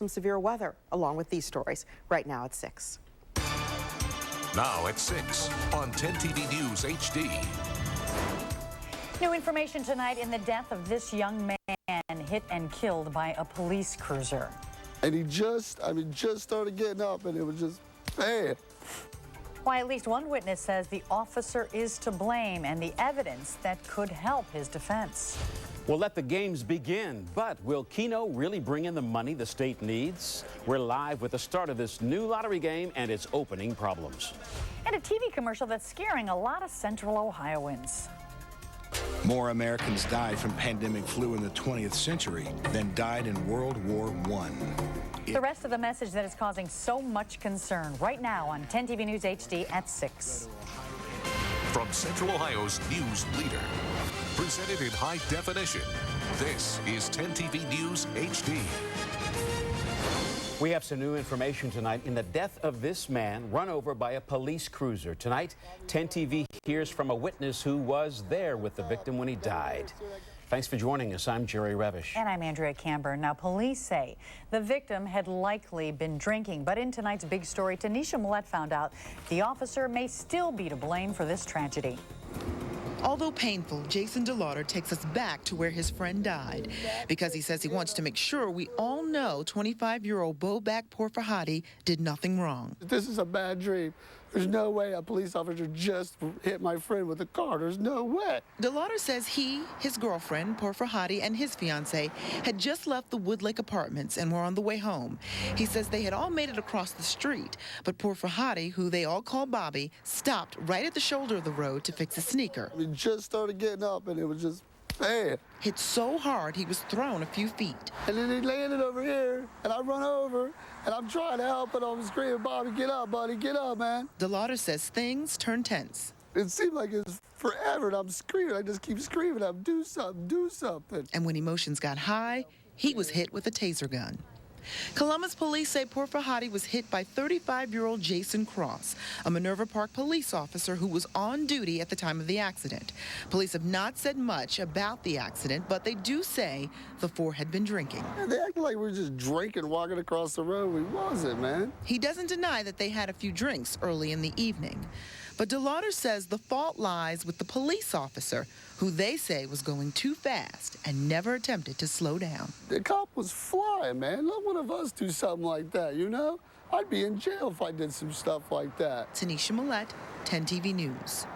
some severe weather, along with these stories, right now at 6. Now at 6 on 10 TV News HD. New information tonight in the death of this young man hit and killed by a police cruiser. And he just started getting up, and it was just bad. Why, at least one witness says the officer is to blame and the evidence that could help his defense. We'll let the games begin, but will Keno really bring in the money the state needs? We're live with the start of this new lottery game and its opening problems. And a TV commercial that's scaring a lot of Central Ohioans. More Americans died from pandemic flu in the 20th century than died in World War I. The rest of the message that is causing so much concern right now on 10 TV News HD at 6. From Central Ohio's news leader, presented in high definition, this is 10 TV News HD. We have some new information tonight in the death of this man run over by a police cruiser. Tonight, 10 TV hears from a witness who was there with the victim when he died. Thanks for joining us. I'm Jerry Revish. And I'm Andrea Camber. Now, police say the victim had likely been drinking. But in tonight's big story, Tanisha Millette found out the officer may still be to blame for this tragedy. Although painful, Jason DeLauder takes us back to where his friend died because he says he wants to make sure we all know 25-year-old Bobak Porfahadi did nothing wrong. This is a bad dream. There's no way a police officer just hit my friend with a car. There's no way. DeLauder says he, his girlfriend, Porfahadi, and his fiancée had just left the Woodlake apartments and were on the way home. He says they had all made it across the street, but Porfahadi, who they all call Bobby, stopped right at the shoulder of the road to fix a sneaker. He just started getting up, and it was just bad. Hit so hard he was thrown a few feet. And then he landed over here, and I run over, and I'm trying to help, and I'm screaming, Bobby, get up, buddy, get up, man. DeLauder says things turned tense. It seemed like it was forever, and I'm screaming. I just keep screaming, do something, do something. And when emotions got high, he was hit with a taser gun. Columbus police say Porfahadi was hit by 35-year-old Jason Cross, a Minerva Park police officer who was on duty at the time of the accident. Police have not said much about the accident, but they do say the four had been drinking. Yeah, they act like we were just drinking, walking across the road. We wasn't, man. He doesn't deny that they had a few drinks early in the evening. But DeLauder says the fault lies with the police officer, who they say was going too fast and never attempted to slow down. The cop was flying, man. Let one of us do something like that, you know? I'd be in jail if I did some stuff like that. Tanisha Millette, 10 TV News.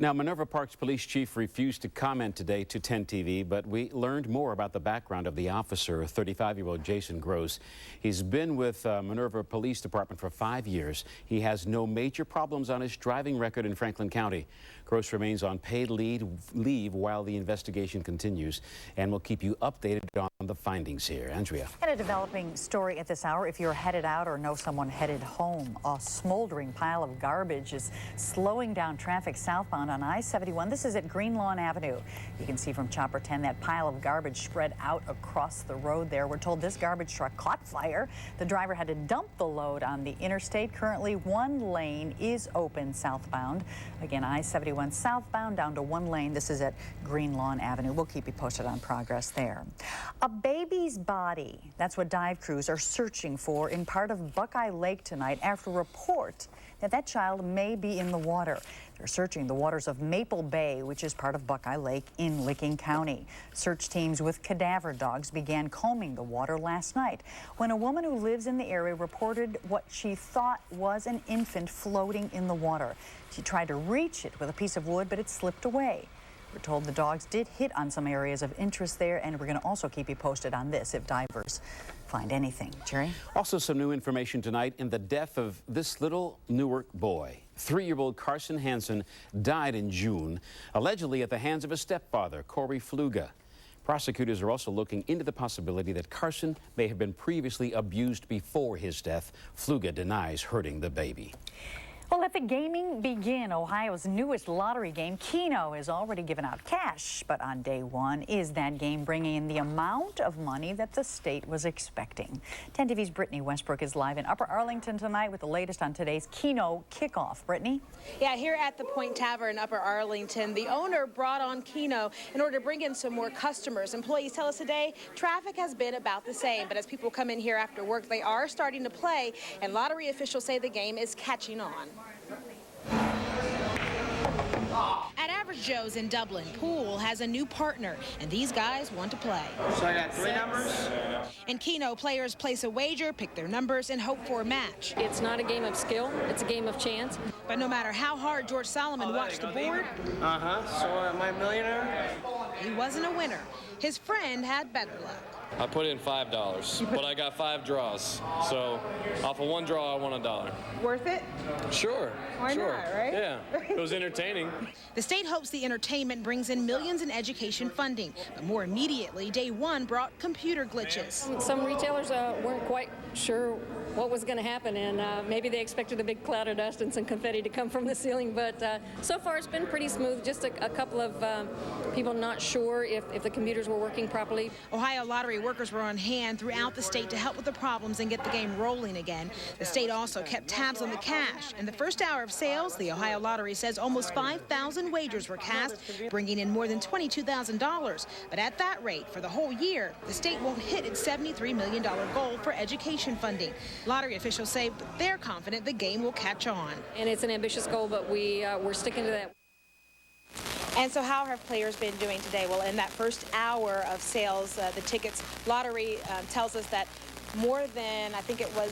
Now, Minerva Park's police chief refused to comment today to 10 TV, but we learned more about the background of the officer, 35-year-old Jason Gross. He's been with Minerva Police Department for 5 years. He has no major problems on his driving record in Franklin County. Gross remains on paid leave while the investigation continues, and we'll keep you updated on the findings here. Andrea. And a developing story at this hour. If you're headed out or know someone headed home, a smoldering pile of garbage is slowing down traffic southbound on I-71. This is at Green Lawn Avenue. You can see from Chopper 10 that pile of garbage spread out across the road there. We're told this garbage truck caught fire. The driver had to dump the load on the interstate. Currently, one lane is open southbound. Again, I-71 southbound down to one lane. This is at Green Lawn Avenue. We'll keep you posted on progress there. A baby's body. That's what dive crews are searching for in part of Buckeye Lake tonight after a report that child may be in the water. They're searching the waters of Maple Bay, which is part of Buckeye Lake in Licking County. Search teams with cadaver dogs began combing the water last night when a woman who lives in the area reported what she thought was an infant floating in the water. She tried to reach it with a piece of wood, but it slipped away. We're told the dogs did hit on some areas of interest there, and we're going to also keep you posted on this if divers find anything. Jerry? Also some new information tonight in the death of this little Newark boy. 3-year-old Carson Hansen died in June, allegedly at the hands of his stepfather, Corey Fluga. Prosecutors are also looking into the possibility that Carson may have been previously abused before his death. Fluga denies hurting the baby. Well, let the gaming begin. Ohio's newest lottery game, Keno, has already given out cash. But on day one, is that game bringing in the amount of money that the state was expecting? 10 TV's Brittany Westbrook is live in Upper Arlington tonight with the latest on today's Keno kickoff. Brittany? Yeah, here at the Point Tavern in Upper Arlington, the owner brought on Keno in order to bring in some more customers. Employees tell us today traffic has been about the same, but as people come in here after work, they are starting to play, and lottery officials say the game is catching on. At Average Joe's in Dublin, Pool has a new partner, and these guys want to play. So I got 3 numbers. In Keno, players place a wager, pick their numbers, and hope for a match. It's not a game of skill, it's a game of chance. But no matter how hard George Solomon watched the board, So am I a millionaire? he wasn't a winner. His friend had better luck. I put in $5, but I got 5 draws. So off of one draw, I won $1. Worth it? Sure. Why sure. not, right? Yeah, it was entertaining. The state hopes the entertainment brings in millions in education funding, but more immediately, day one brought computer glitches. Some retailers weren't quite sure what was going to happen, and maybe they expected a big cloud of dust and some confetti to come from the ceiling, but so far it's been pretty smooth. Just a couple of people not sure if the computers were working properly. Ohio lottery workers were on hand throughout the state to help with the problems and get the game rolling again. The state also kept tabs on the cash. In the first hour of sales, the Ohio Lottery says almost 5,000 wagers were cast, bringing in more than $22,000. But at that rate, for the whole year, the state won't hit its $73 million goal for education funding. Lottery officials say they're confident the game will catch on. And it's an ambitious goal, but we're sticking to that. And so how have players been doing today? Well, in that first hour of sales, the tickets lottery tells us that more than, I think it was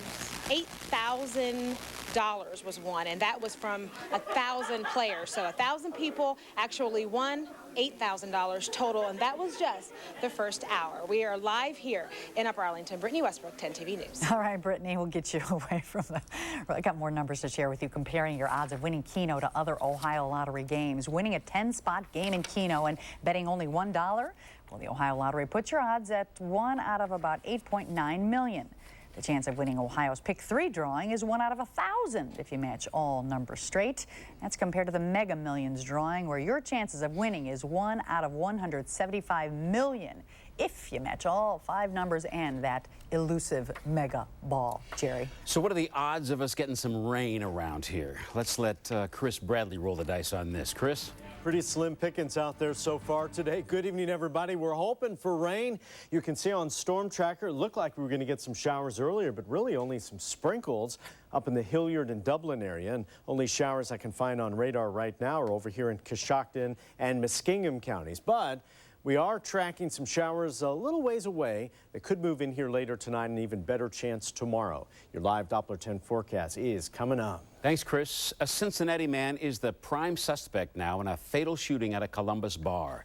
$8,000 was won, and that was from 1,000 players. So 1,000 people actually won $8,000 total, and that was just the first hour. We are live here in Upper Arlington. Brittany Westbrook, 10 TV News. All right, Brittany, we'll get you away from the... I got more numbers to share with you, comparing your odds of winning Keno to other Ohio lottery games. Winning a 10-spot game in Keno and betting only $1, well, the Ohio Lottery puts your odds at 1 out of about 8.9 million. The chance of winning Ohio's Pick 3 drawing is 1 out of 1,000 if you match all numbers straight. That's compared to the Mega Millions drawing, where your chances of winning is 1 out of 175 million if you match all 5 numbers and that elusive mega ball. Jerry. So what are the odds of us getting some rain around here? Let's let Chris Bradley roll the dice on this. Chris? Pretty slim pickings out there so far today. Good evening, everybody. We're hoping for rain. You can see on Storm Tracker, it looked like we were going to get some showers earlier, but really only some sprinkles up in the Hilliard and Dublin area. And only showers I can find on radar right now are over here in Coshocton and Muskingum counties. But we are tracking some showers a little ways away that could move in here later tonight, and even better chance tomorrow. Your live Doppler 10 forecast is coming up. Thanks, Chris. A Cincinnati man is the prime suspect now in a fatal shooting at a Columbus bar.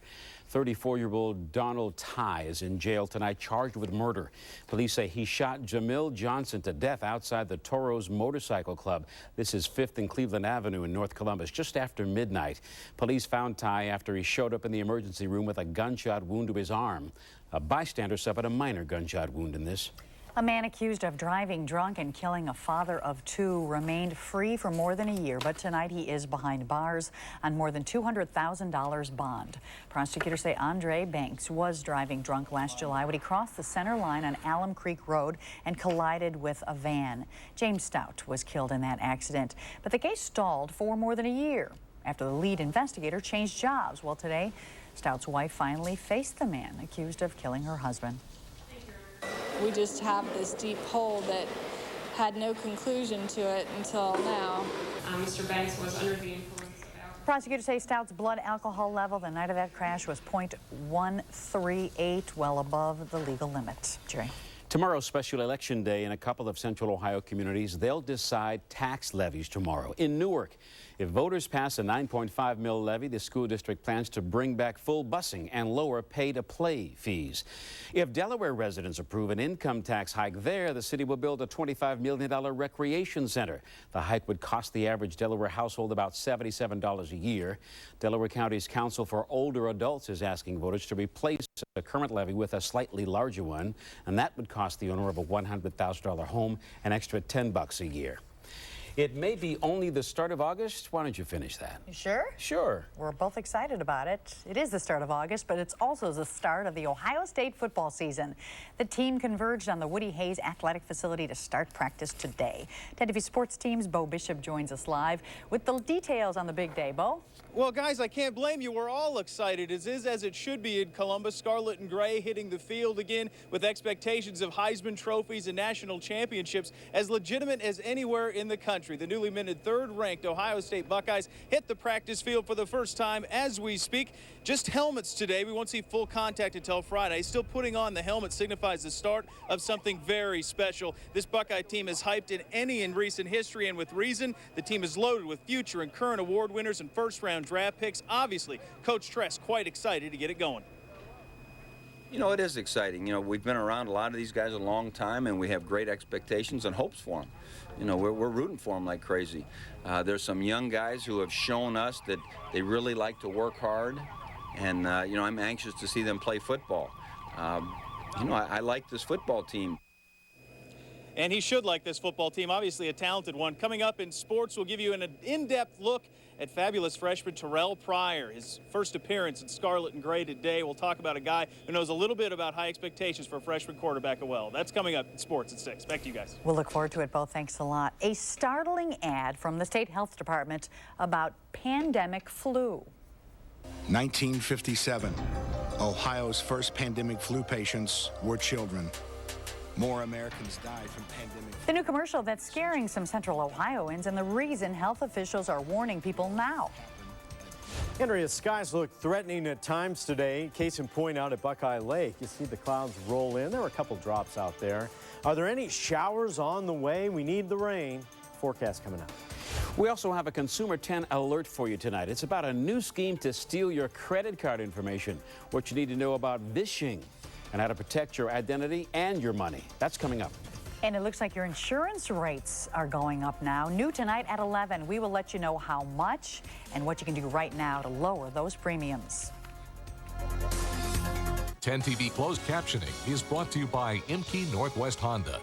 34-year-old Donald Ty is in jail tonight, charged with murder. Police say he shot Jamil Johnson to death outside the Toros Motorcycle Club. This is 5th and Cleveland Avenue in North Columbus, just after midnight. Police found Ty after he showed up in the emergency room with a gunshot wound to his arm. A bystander suffered a minor gunshot wound in this. A man accused of driving drunk and killing a father of 2 remained free for more than a year, but tonight he is behind bars on more than $200,000 bond. Prosecutors say Andre Banks was driving drunk last July when he crossed the center line on Alum Creek Road and collided with a van. James Stout was killed in that accident, but the case stalled for more than a year after the lead investigator changed jobs. Well, today, Stout's wife finally faced the man accused of killing her husband. We just have this deep hole that had no conclusion to it until now. Mr. Banks was under the influence of alcohol. Prosecutors say Stout's blood alcohol level the night of that crash was .138, well above the legal limit. Jerry. Tomorrow's special election day in a couple of central Ohio communities. They'll decide tax levies tomorrow. In Newark, if voters pass a 9.5 mil levy, the school district plans to bring back full busing and lower pay-to-play fees. If Delaware residents approve an income tax hike there, the city will build a $25 million recreation center. The hike would cost the average Delaware household about $77 a year. Delaware County's Council for Older Adults is asking voters to replace the current levy with a slightly larger one, and that would cost the owner of a $100,000 home an extra $10 a year. It may be only the start of August. Why don't you finish that? You sure? Sure. We're both excited about it. It is the start of August, but it's also the start of the Ohio State football season. The team converged on the Woody Hayes Athletic Facility to start practice today. 10 TV Sports Team's Bo Bishop joins us live with the details on the big day. Bo? Well, guys, I can't blame you. We're all excited. It is as it should be in Columbus. Scarlet and gray hitting the field again with expectations of Heisman trophies and national championships as legitimate as anywhere in the country. The newly minted third-ranked Ohio State Buckeyes hit the practice field for the first time as we speak. Just helmets today. We won't see full contact until Friday. Still putting on the helmet signifies the start of something very special. This Buckeye team is hyped in recent history, and with reason. The team is loaded with future and current award winners and first-round draft picks. Obviously, Coach Tress quite excited to get it going. You know, it is exciting. You know, we've been around a lot of these guys a long time, and we have great expectations and hopes for them. You know, we're rooting for them like crazy. There's some young guys who have shown us that they really like to work hard, and, you know, I'm anxious to see them play football. You know, I like this football team. And he should like this football team, obviously a talented one. Coming up in sports, we'll give you an in-depth look at fabulous freshman Terrell Pryor, his first appearance in Scarlet and Gray today. We'll talk about a guy who knows a little bit about high expectations for a freshman quarterback as well. That's coming up in sports at 6. Back to you guys. We'll look forward to it, Bo. Thanks a lot. A startling ad from the state health department about pandemic flu. 1957, Ohio's first pandemic flu patients were children. More Americans died from pandemic. The new commercial that's scaring some Central Ohioans, and the reason health officials are warning people now. Andrea, skies look threatening at times today. Case in point out at Buckeye Lake. You see the clouds roll in. There were a couple drops out there. Are there any showers on the way? We need the rain. Forecast coming up. We also have a Consumer 10 alert for you tonight. It's about a new scheme to steal your credit card information. What you need to know about vishing and how to protect your identity and your money. That's coming up. And it looks like your insurance rates are going up now. New tonight at 11, we will let you know how much and what you can do right now to lower those premiums. 10 TV closed captioning is brought to you by Imke Northwest Honda.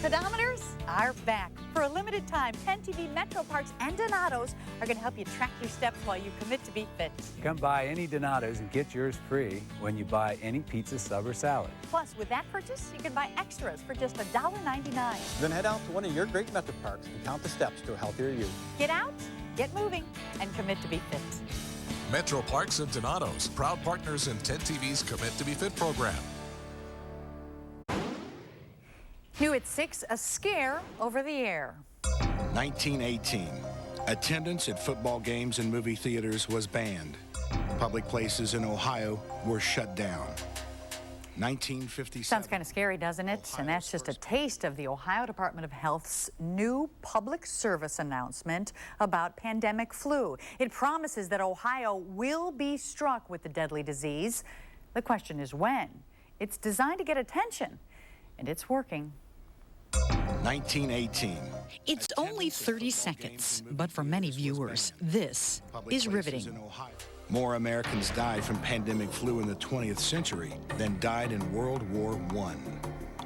Pedometers are back. For a limited time, 10 TV Metro Parks and Donato's are going to help you track your steps while you commit to be fit. Come buy any Donato's and get yours free when you buy any pizza, sub, or salad. Plus, with that purchase, you can buy extras for just $1.99. Then head out to one of your great Metro Parks and count the steps to a healthier you. Get out, get moving, and commit to be fit. Metro Parks and Donato's, proud partners in 10 TV's Commit to be Fit program. New at 6, a scare over the air. 1918, attendance at football games and movie theaters was banned. Public places in Ohio were shut down. 1957. Sounds kind of scary, doesn't it? And that's just a taste of the Ohio Department of Health's new public service announcement about pandemic flu. It promises that Ohio will be struck with the deadly disease. The question is when. It's designed to get attention, and it's working. 1918. It's only 30 seconds, but for many viewers, this is riveting. More Americans died from pandemic flu in the 20th century than died in World War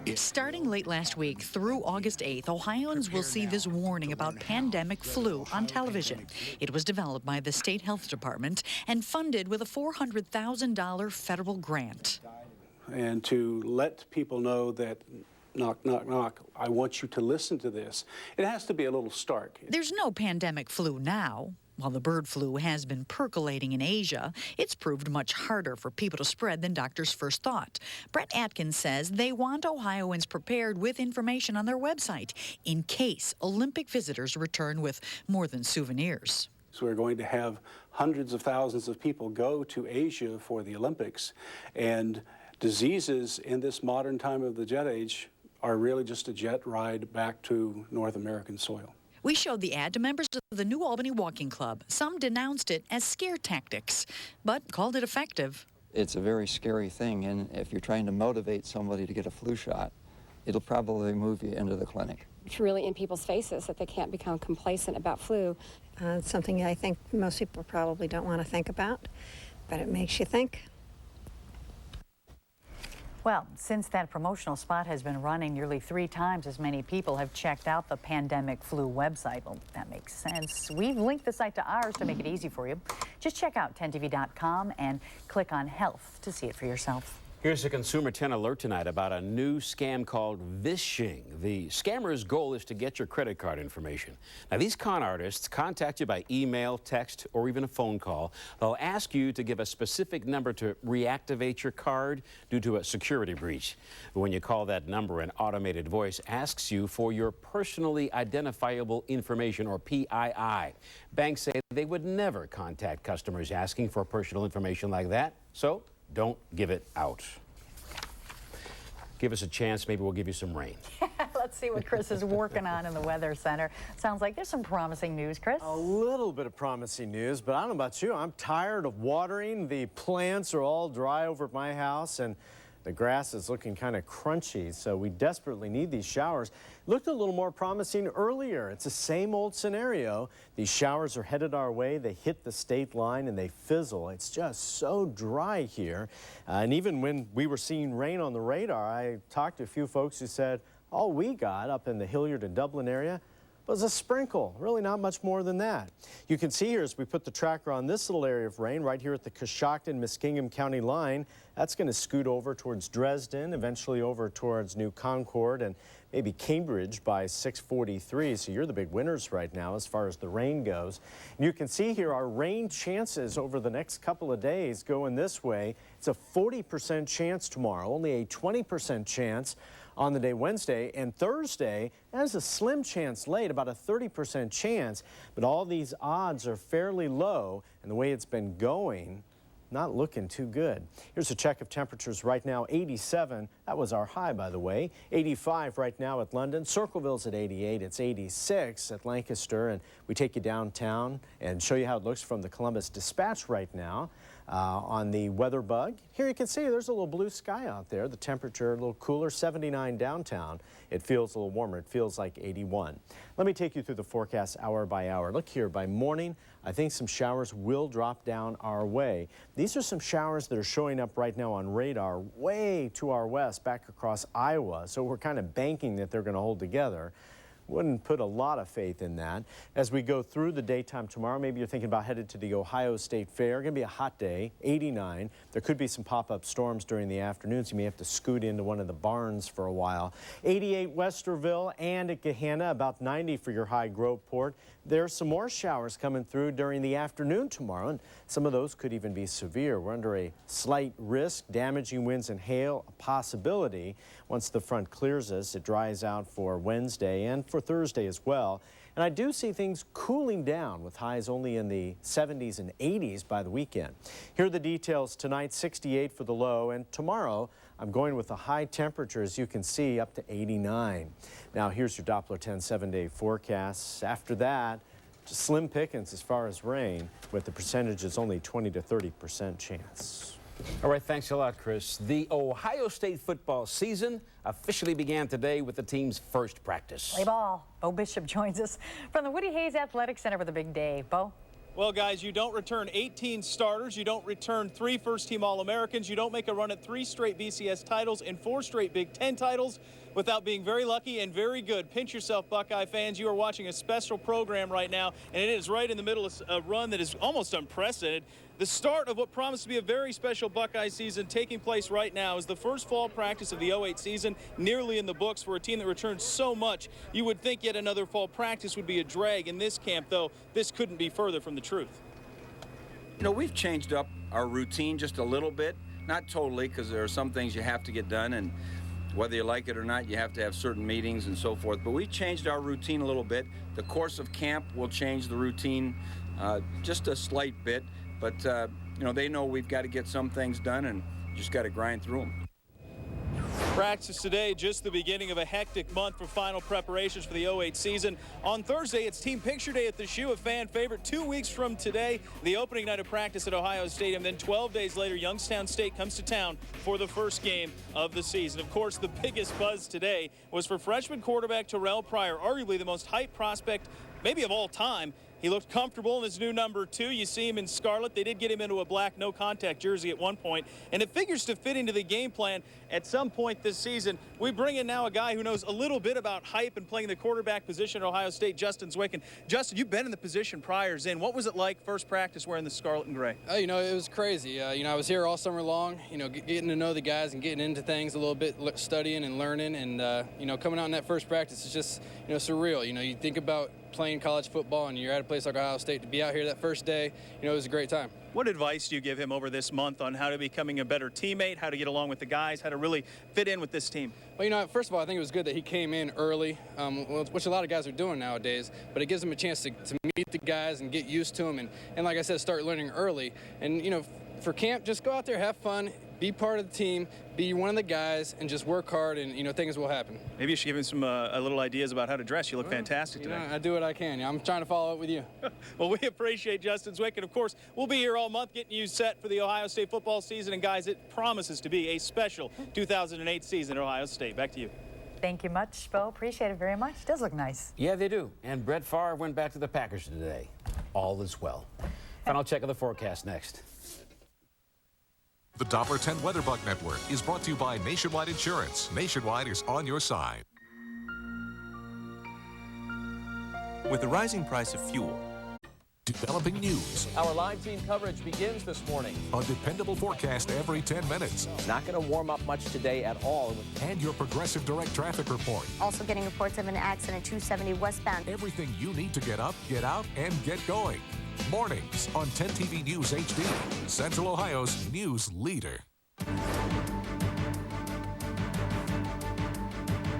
I. Starting late last week through August 8th, Ohioans will see this warning about pandemic flu on television. It was developed by the state health department and funded with a $400,000 federal grant. And to let people know that knock, knock, knock, I want you to listen to this. It has to be a little stark. There's no pandemic flu now. While the bird flu has been percolating in Asia, it's proved much harder for people to spread than doctors first thought. Brett Atkins says they want Ohioans prepared with information on their website in case Olympic visitors return with more than souvenirs. So we're going to have hundreds of thousands of people go to Asia for the Olympics, and diseases in this modern time of the jet age are really just a jet ride back to North American soil. We showed the ad to members of the New Albany Walking Club. Some denounced it as scare tactics, but called it effective. It's a very scary thing, and if you're trying to motivate somebody to get a flu shot, it'll probably move you into the clinic. It's really in people's faces that they can't become complacent about flu. It's something I think most people probably don't want to think about, but it makes you think. Well, since that promotional spot has been running, nearly 3 times as many people have checked out the Pandemic Flu website. Well, that makes sense. We've linked the site to ours to make it easy for you. Just check out 10tv.com and click on Health to see it for yourself. Here's a Consumer 10 alert tonight about a new scam called vishing. The scammer's goal is to get your credit card information. Now, these con artists contact you by email, text, or even a phone call. They'll ask you to give a specific number to reactivate your card due to a security breach. When you call that number, an automated voice asks you for your personally identifiable information, or PII. Banks say they would never contact customers asking for personal information like that, so don't give it out. Give us a chance, maybe we'll give you some rain. Let's see what Chris is working on in the Weather Center. Sounds like there's some promising news, Chris. A little bit of promising news, but I don't know about you. I'm tired of watering. The plants are all dry over at my house, and the grass is looking kind of crunchy, so we desperately need these showers. Looked a little more promising earlier. It's the same old scenario. These showers are headed our way. They hit the state line and they fizzle. It's just so dry here. And even when we were seeing rain on the radar, I talked to a few folks who said all we got up in the Hilliard and Dublin area was a sprinkle, really not much more than that. You can see here as we put the tracker on this little area of rain right here at the Coshocton-Muskingum County line, that's going to scoot over towards Dresden, eventually over towards New Concord and maybe Cambridge by 6:43. So you're the big winners right now as far as the rain goes. And you can see here our rain chances over the next couple of days going this way. It's a 40% chance tomorrow, only a 20% chance on the day Wednesday, and Thursday, there's a slim chance late, about a 30% chance, but all these odds are fairly low, and the way it's been going, not looking too good. Here's a check of temperatures right now, 87. That was our high, by the way. 85 right now at London. Circleville's at 88. It's 86 at Lancaster, and we take you downtown and show you how it looks from the Columbus Dispatch right now. On the weather bug, here you can see there's a little blue sky out there. The temperature a little cooler, 79 downtown. It feels a little warmer. It feels like 81. Let me take you through the forecast hour by hour. Look here, by morning, I think some showers will drop down our way. These are some showers that are showing up right now on radar way to our west, back across Iowa. So we're kind of banking that they're going to hold together. Wouldn't put a lot of faith in that. As we go through the daytime tomorrow, maybe you're thinking about headed to the Ohio State Fair. Going to be a hot day, 89. There could be some pop-up storms during the afternoon, so you may have to scoot into one of the barns for a while. 88 Westerville and at Gahanna, about 90 for your high Groveport. There's some more showers coming through during the afternoon tomorrow, and some of those could even be severe. We're under a slight risk, damaging winds and hail, a possibility. Once the front clears us, it dries out for Wednesday and for Thursday as well. And I do see things cooling down with highs only in the 70s and 80s by the weekend. Here are the details tonight, 68 for the low, and tomorrow I'm going with a high temperature, as you can see, up to 89. Now here's your Doppler 10 7-day forecasts. After that, just slim pickings as far as rain, with the percentages only 20 to 30% chance. All right, thanks a lot, Chris. The Ohio State football season officially began today with the team's first practice. Play ball. Bo Bishop joins us from the Woody Hayes Athletic Center with a big day. Bo? Well, guys, you don't return 18 starters. You don't return 3 first-team All-Americans. You don't make a run at 3 straight BCS titles and 4 straight Big Ten titles without being very lucky and very good. Pinch yourself, Buckeye fans. You are watching a special program right now, and it is right in the middle of a run that is almost unprecedented. The start of what promised to be a very special Buckeye season taking place right now is the first fall practice of the 08 season, nearly in the books for a team that returns so much. You would think yet another fall practice would be a drag. In this camp, though, this couldn't be further from the truth. You know, we've changed up our routine just a little bit. Not totally, because there are some things you have to get done, and whether you like it or not, you have to have certain meetings and so forth. But we changed our routine a little bit. The course of camp will change the routine just a slight bit. But, you know, they know we've got to get some things done and just got to grind through them. Practice today, just the beginning of a hectic month for final preparations for the 08 season. On Thursday, it's Team Picture Day at the Shoe, a fan favorite. 2 weeks from today, the opening night of practice at Ohio Stadium. Then 12 days later, Youngstown State comes to town for the first game of the season. Of course, the biggest buzz today was for freshman quarterback Terrell Pryor, arguably the most hyped prospect maybe of all time. He looked comfortable in his new number 2. You see him in scarlet. They did get him into a black no-contact jersey at one point, and it figures to fit into the game plan at some point this season. We bring in now a guy who knows a little bit about hype and playing the quarterback position at Ohio State, Justin Zwicken. Justin, you've been in the position prior. Zin, what was it like first practice wearing the scarlet and gray? You know, it was crazy. You know, I was here all summer long, you know, getting to know the guys and getting into things a little bit, studying and learning, and, you know, coming out in that first practice is just, you know, surreal. You know, you think about playing college football and you're at a place like Ohio State. To be out here that first day, you know, it was a great time. What advice do you give him over this month on how to becoming a better teammate, how to get along with the guys, how to really fit in with this team? Well, you know, first of all, I think it was good that he came in early, which a lot of guys are doing nowadays, but it gives him a chance to meet the guys and get used to them, and like I said, start learning early. And, you know, for camp, just go out there, have fun, be part of the team, be one of the guys, and just work hard, and, you know, things will happen. Maybe you should give him some little ideas about how to dress. You look fantastic today. I do what I can. I'm trying to follow up with you. Well, we appreciate Justin Zwicken. Of course, we'll be here all month getting you set for the Ohio State football season. And, guys, it promises to be a special 2008 season at Ohio State. Back to you. Thank you much, Bo. Appreciate it very much. It does look nice. Yeah, they do. And Brett Favre went back to the Packers today. All is well. Final check of the forecast next. The Doppler 10 Weather Bug Network is brought to you by Nationwide Insurance. Nationwide is on your side. With the rising price of fuel, developing news. Our live team coverage begins this morning. A dependable forecast every 10 minutes. Not going to warm up much today at all. And your Progressive Direct traffic report. Also getting reports of an accident 270 westbound. Everything you need to get up, get out, and get going. Mornings on 10 TV News HD, Central Ohio's news leader.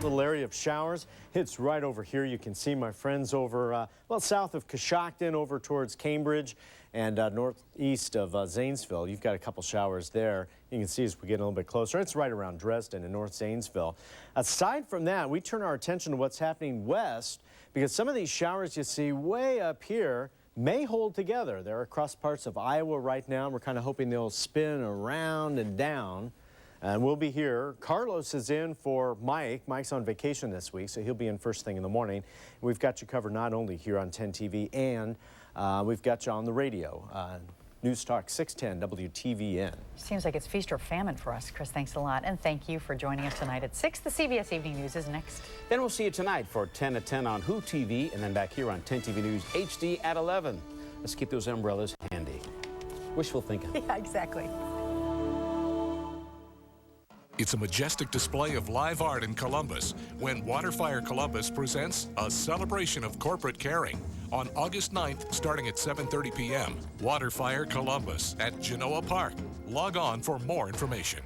Little area of showers. It's right over here. You can see my friends over, well, south of Coshocton, over towards Cambridge, and northeast of Zanesville. You've got a couple showers there. You can see as we get a little bit closer. It's right around Dresden and North Zanesville. Aside from that, we turn our attention to what's happening west, because some of these showers you see way up here may hold together. They're across parts of Iowa right now. We're kind of hoping they'll spin around and down. And we'll be here. Carlos is in for Mike. Mike's on vacation this week, so he'll be in first thing in the morning. We've got you covered not only here on 10 TV, and we've got you on the radio. News Talk 610 WTVN. Seems like it's feast or famine for us. Chris, thanks a lot. And thank you for joining us tonight at 6. The CBS Evening News is next. Then we'll see you tonight for 10 at 10 on Who TV, and then back here on 10 TV News HD at 11. Let's keep those umbrellas handy. Wishful thinking. Yeah, exactly. It's a majestic display of live art in Columbus when Waterfire Columbus presents a celebration of corporate caring on August 9th starting at 7:30 p.m. Waterfire Columbus at Genoa Park. Log on for more information.